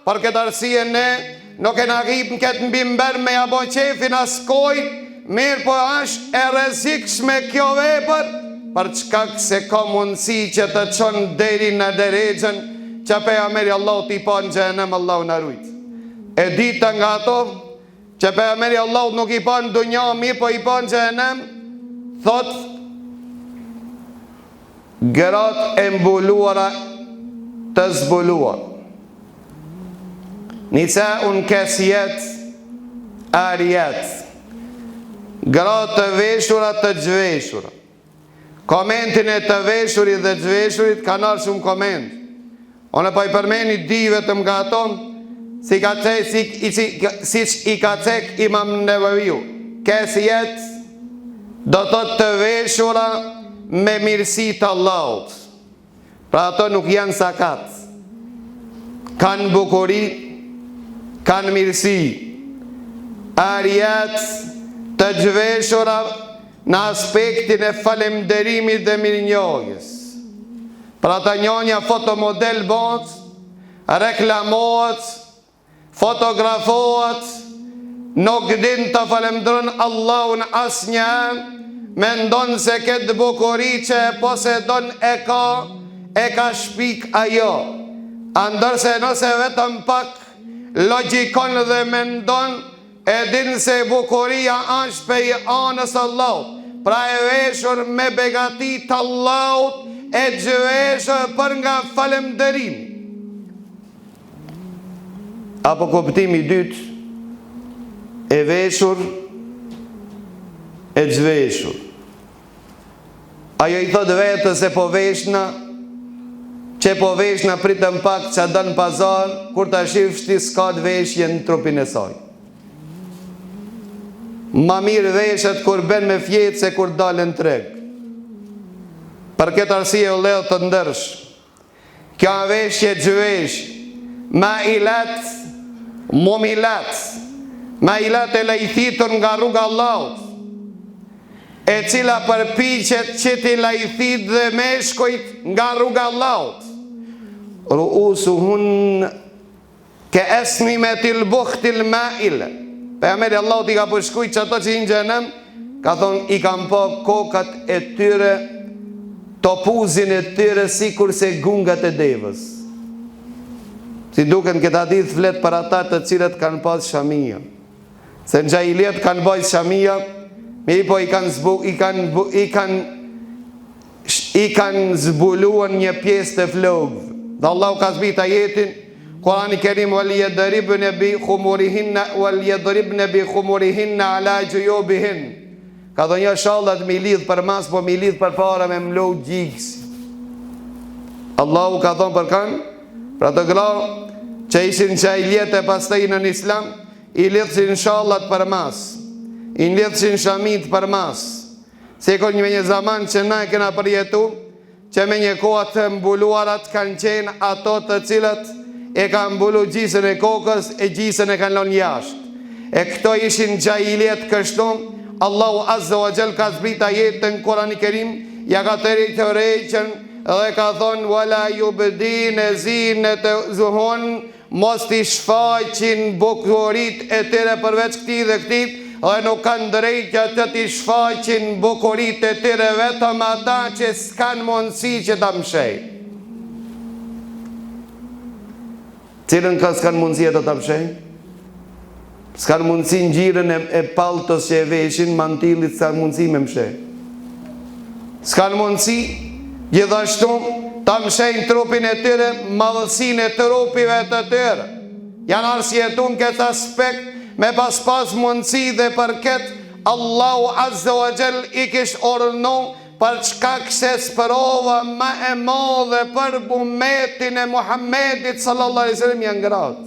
Për këtë arsye ne nuk e na hip në këtë mbimber me ja bo qefin askoj, mirë po është e rrezikshme kjo vepër, për çkak se ka mundësi që të çon deri në derexhen që pejgamberi Allahu t'i pa në xhenem, Allahu na rujt. E dita nga ato që pejgamberi Allahu nuk i pa në dunja mirë, po i pa në xhenem, thot gërat e mbuluara të zbuluar. Nisaun kasiyat ariyat, gërat të veshura të zhveshura. Komentin e të veshurit dhe zhveshurit ka nërë shumë koment. Unë pa i përmeni di vetëm nga ato, si i ka cek Imam Nevaviu. Kasiyat do të veshura me mirësi të Allahut. Pra ato nuk janë sakat, kanë bukuri, kanë mirësi. Ariyat të zhveshura në aspektin e falemderimit dhe mirënjohjes. Pra ta njonja fotomodel bot, reklamohet, fotografohet, nuk din të falemdron Allahun asnjë, mendon se këtë bukuri që e posedon e ka shpik ajo. Andërse nëse vetëm pak logjikon dhe mendon, e din se bukuria është pe i anës Allahut. Pra e veshur me begati të Allahut, e zhveshur për nga falemderimi. Apo kuptimi dytë, e veshur, e zhveshur. Ajo i thot vetës e po veshna, që po veshna pritëm pak që dënë pazar, kur të shifshti s'ka të veshje në trupin e saj. Ma mirë veshet kur ben me fjetë se kur dalën treg. Për këtë arsye u ledh të ndërsh, kjo veshje zhvesh, ma ilat, mumilat, ma ilat e lajthitën nga rruga Allahut, e cila përpiqet që ti lajthit dhe meshkujt nga rruga Allahut. Ruusuhun ke esnimetil buhtil mail. Pejgamberi Allahut i ka përshkujt që ato që i në xhenem, ka thonë i kam po kokat e tyre, topuzin e tyre sikur se gungat e devës. Si duken këtë hadith flet për ata të cilët kanë pas shamia. Se në xhahiliet kanë bajt shamia, mi po i kanë zbuluan një pjesë të flogëve. Dhe Allahu ka zbrit ajetin Kurani Kerim, wal yadribna bi khumurihinna ala juyobihin. Ka thonë një shallat mi lidh për mas, po mi lidh për para me mlo gjigës. Allahu ka thonë për kanë, pra të gra që ishin xhahiliet e pastaj në Islam, i lidhsin shallat për mas, i lidhsin shamit për mas. Se kon një zaman që na e kena përjetu, që me një kohë të mbuluarat kanë qenë ato të cilët e kanë mbulu gjisën e kokës, e gjisën e kanë lënë jashtë. E këto ishin xhahiliet kështu. Allahu Azza wa Jall ka zbrit ajetën në Kurani Kerim, ja ka të rejqen dhe ka thonë wala yubdine zinatahun, mos t'i shfaqin bukurit e tyre përveç këtij dhe këtij, dhe nuk kanë drejtë që t'i shfaqin bukurit e tyre vetëm ata që s'kan mundësi që ta mshejnë. Cilën ka s'kan mundësi të ta mshejnë? S'kan mundësi në gjirën e paltës që e veshin, mantilit s'kan mundësi me mshejnë. S'kan mundësi gjithashtu ta mshejnë trupin e tyre, madhësin e trupive të tyre. Janë arsjetun këtë aspekt me pas mundësi dhe për këtë Allahu Azza wa Jall i kish orënu për çka se sprova ma e madhe për umetin e Muhammedit sallallahu alaihi wasallam janë gratë.